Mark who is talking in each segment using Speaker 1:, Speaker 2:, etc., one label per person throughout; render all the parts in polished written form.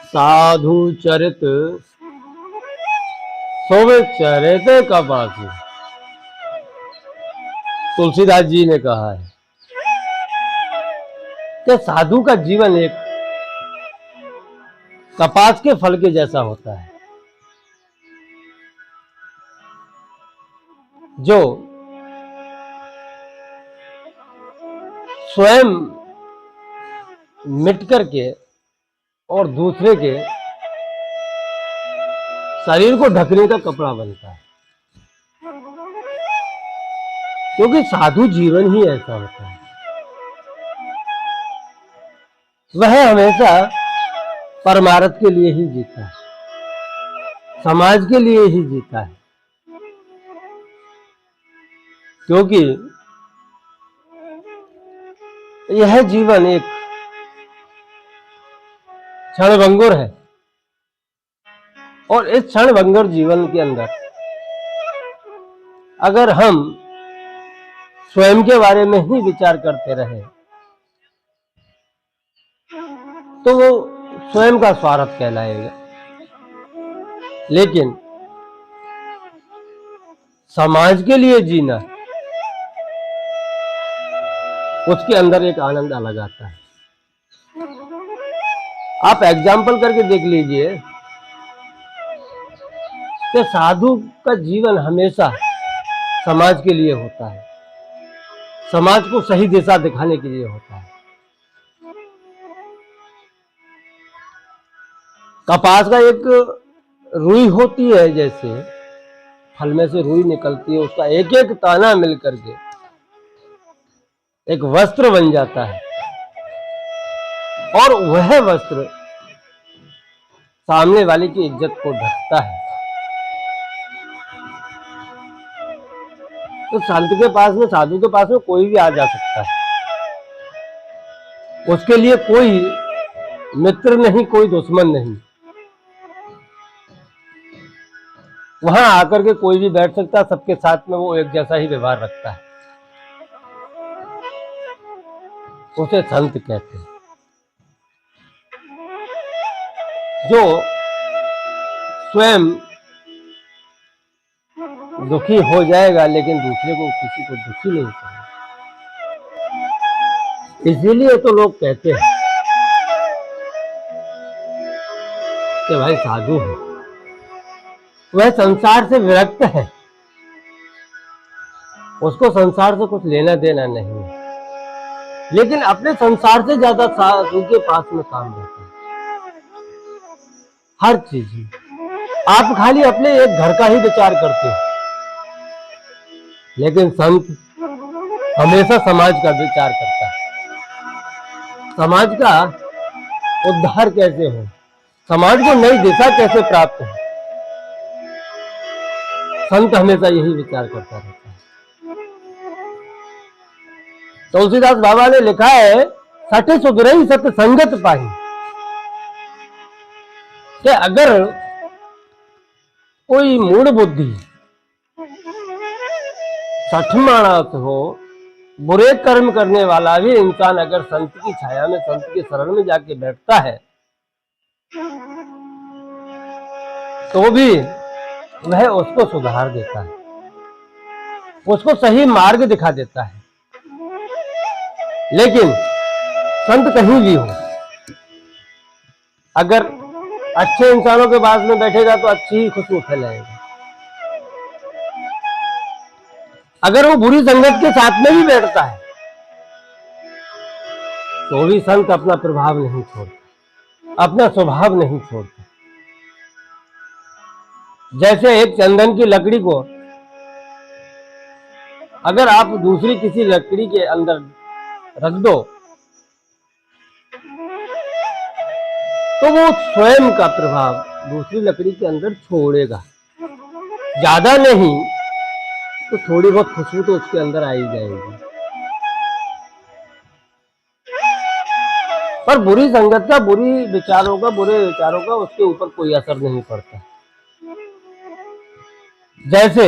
Speaker 1: साधु चरित सोवे चरित कपासी। तुलसीदास जी ने कहा है कि साधु का जीवन एक कपास के फल के जैसा होता है, जो स्वयं मिट करके और दूसरे के शरीर को ढकने का कपड़ा बनता है। क्योंकि साधु जीवन ही ऐसा होता है, वह हमेशा परमार्थ के लिए ही जीता है, समाज के लिए ही जीता है। क्योंकि यह जीवन एक क्षणभंगुर है, और इस क्षणभंगुर जीवन के अंदर अगर हम स्वयं के बारे में ही विचार करते रहे तो वो स्वयं का स्वार्थ कहलाएगा। लेकिन समाज के लिए जीना, उसके अंदर एक आनंद अलग आता है। आप एग्जाम्पल करके देख लीजिए कि साधु का जीवन हमेशा समाज के लिए होता है, समाज को सही दिशा दिखाने के लिए होता है। कपास का एक रुई होती है, जैसे फल में से रुई निकलती है, उसका एक एक ताना मिल करके एक वस्त्र बन जाता है, और वह वस्त्र सामने वाले की इज्जत को ढकता है। तो संत के पास में, साधु के पास में कोई भी आ जा सकता है, उसके लिए कोई मित्र नहीं, कोई दुश्मन नहीं। वहां आकर के कोई भी बैठ सकता है, सबके साथ में वो एक जैसा ही व्यवहार रखता है। उसे संत कहते हैं। जो स्वयं दुखी हो जाएगा लेकिन दूसरे को, किसी को दुखी नहीं करेगा। इसीलिए तो लोग कहते हैं कि भाई साधु है, वह संसार से विरक्त है, उसको संसार से कुछ लेना देना नहीं है, लेकिन अपने संसार से ज्यादा साधु के पास में काम रहता है। हर चीज में आप खाली अपने एक घर का ही विचार करते हो, लेकिन संत हमेशा समाज का विचार करता है। समाज का उद्धार कैसे हो, समाज को नई दिशा कैसे प्राप्त हो, संत हमेशा यही विचार करता रहता है। तुलसीदास बाबा ने लिखा है, सठे सुधरई सत संगत पाही, कि अगर कोई मूढ़ बुद्धि सठ मानस हो, बुरे कर्म करने वाला भी इंसान अगर संत की छाया में, संत के शरण में जाके बैठता है, तो भी वह उसको सुधार देता है, उसको सही मार्ग दिखा देता है। लेकिन संत कहीं भी हो, अगर अच्छे इंसानों के पास में बैठेगा तो अच्छी ही खुशबू फैलाएगा। अगर वो बुरी संगत के साथ में भी बैठता है तो भी संत अपना प्रभाव नहीं छोड़ता, अपना स्वभाव नहीं छोड़ता। जैसे एक चंदन की लकड़ी को अगर आप दूसरी किसी लकड़ी के अंदर रख दो तो वो स्वयं का प्रभाव दूसरी लकड़ी के अंदर छोड़ेगा, ज्यादा नहीं तो थोड़ी बहुत खुशबू तो उसके अंदर आ ही जाएगी। पर बुरी संगत का, बुरे विचारों का उसके ऊपर कोई असर नहीं पड़ता। जैसे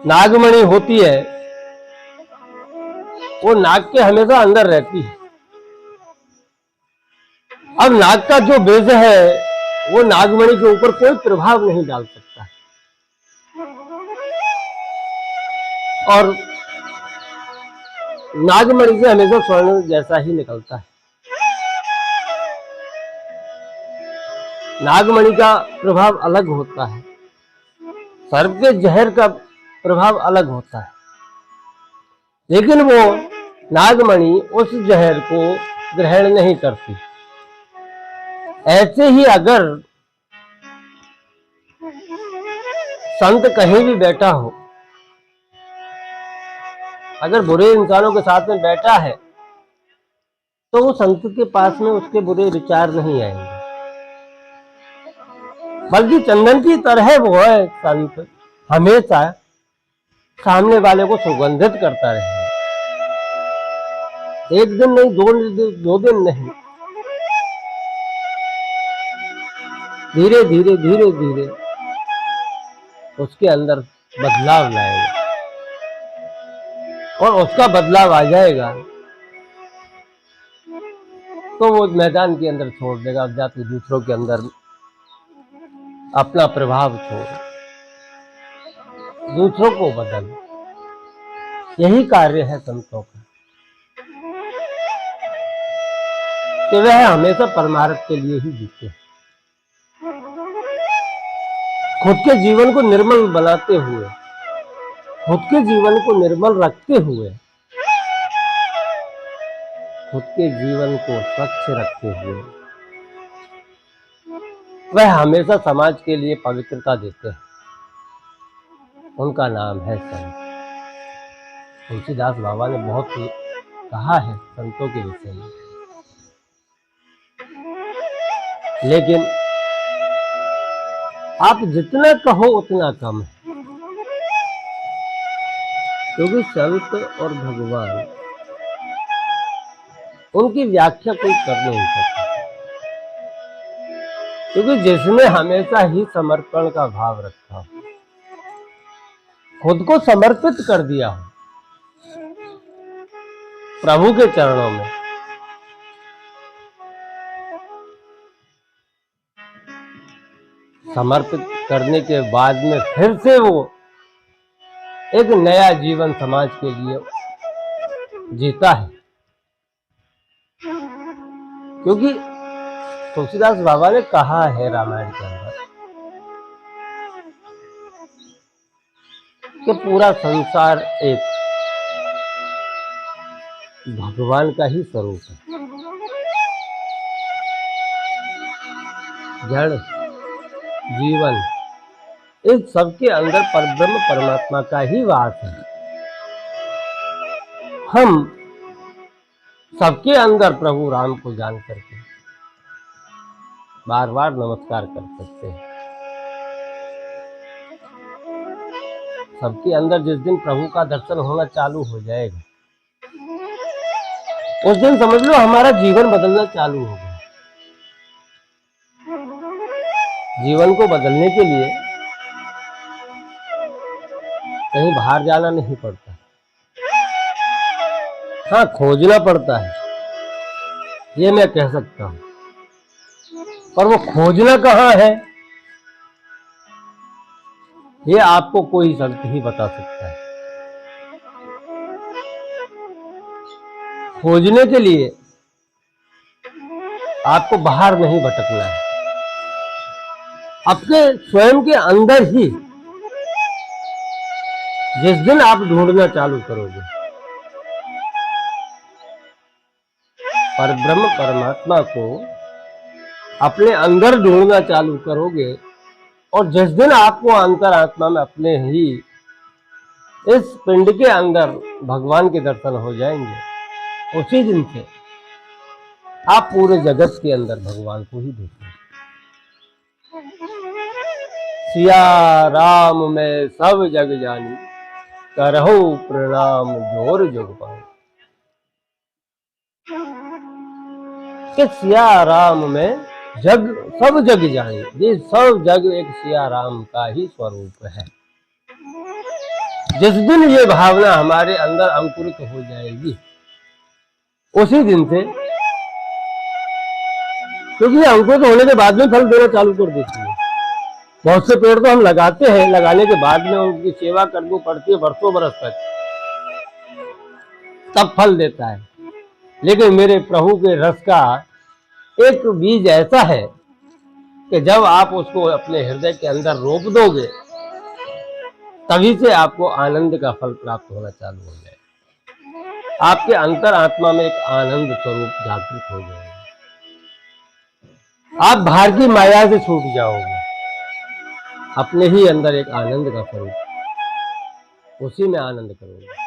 Speaker 1: नागमणि होती है वो नाग के हमेशा अंदर रहती है। अब नाग का जो बीज है वो नागमणि के ऊपर कोई प्रभाव नहीं डाल सकता और नागमणि से हमेशा स्वर्ण जैसा ही निकलता है। नागमणि का प्रभाव अलग होता है, सर्प के जहर का प्रभाव अलग होता है, लेकिन वो नागमणि उस जहर को ग्रहण नहीं करती। ऐसे ही अगर संत कहीं भी बैठा हो, अगर बुरे इंसानों के साथ में बैठा है तो वो संत के पास में उसके बुरे विचार नहीं आएंगे, बल्कि चंदन की तरह वो है संत हमेशा सामने वाले को सुगंधित करता रहेगा। एक दिन नहीं, दो दिन नहीं, धीरे धीरे धीरे धीरे उसके अंदर बदलाव लाएगा और उसका बदलाव आ जाएगा तो वो मैदान के अंदर छोड़ देगा, जाके दूसरों के अंदर अपना प्रभाव छोड़ दूसरों को बदल। यही कार्य है संतों का कि वह हमेशा परमार्थ के लिए ही जीते, खुद के जीवन को निर्मल बनाते हुए, खुद के जीवन को निर्मल रखते हुए, खुद के जीवन को स्वच्छ रखते हुए वह हमेशा समाज के लिए पवित्रता देते हैं। उनका नाम है संत। तुलसीदास बाबा ने बहुत ही कहा है संतों के विषय में, लेकिन आप जितना कहो उतना कम है, क्योंकि संत और भगवान उनकी व्याख्या कोई कर नहीं सकता, क्योंकि जिसने हमेशा ही समर्पण का भाव रखा हो, खुद को समर्पित कर दिया हो प्रभु के चरणों में, समर्पित करने के बाद में फिर से वो एक नया जीवन समाज के लिए जीता है। क्योंकि तुलसीदास बाबा ने कहा है रामायण के अंदर कि पूरा संसार एक भगवान का ही स्वरूप है, जड़ जीवन इस सबके अंदर परब्रह्म परमात्मा का ही वास है। हम सबके अंदर प्रभु राम को जान करके बार बार नमस्कार कर सकते हैं। सबके अंदर जिस दिन प्रभु का दर्शन होना चालू हो जाएगा, उस दिन समझ लो हमारा जीवन बदलना चालू हो गया। जीवन को बदलने के लिए कहीं बाहर जाना नहीं पड़ता, हाँ खोजना पड़ता है, ये मैं कह सकता हूं, पर वो खोजना कहाँ है ये आपको कोई संत ही बता सकता है। खोजने के लिए आपको बाहर नहीं भटकना है, अपने स्वयं के अंदर ही जिस दिन आप ढूंढना चालू करोगे परब्रह्म परमात्मा को, अपने अंदर ढूंढना चालू करोगे और जिस दिन आपको अंतरात्मा में अपने ही इस पिंड के अंदर भगवान के दर्शन हो जाएंगे, उसी दिन से आप पूरे जगत के अंदर भगवान को ही देखेंगे। सिया राम में सब जग जानी, करहु प्रणाम जोर जुग पाए। कि सिया राम में जग सब जग जानी, ये सब जग एक सिया राम का ही स्वरूप है। जिस दिन ये भावना हमारे अंदर अंकुरित हो जाएगी, उसी दिन से, क्योंकि ये अंकुरित होने के बाद में फल देना चालू कर देती है। बहुत से पेड़ तो हम लगाते हैं, लगाने के बाद में उनकी सेवा करनी पड़ती है वर्षों बरस तक, तब फल देता है। लेकिन मेरे प्रभु के रस का एक बीज ऐसा है कि जब आप उसको अपने हृदय के अंदर रोप दोगे, तभी से आपको आनंद का फल प्राप्त होना चालू हो जाएगा। आपके अंतर आत्मा में एक आनंद स्वरूप जागृत हो जाएगा। आप बाहर की माया से छूट जाओगे, अपने ही अंदर एक आनंद का स्वरूप, उसी में आनंद करोगे।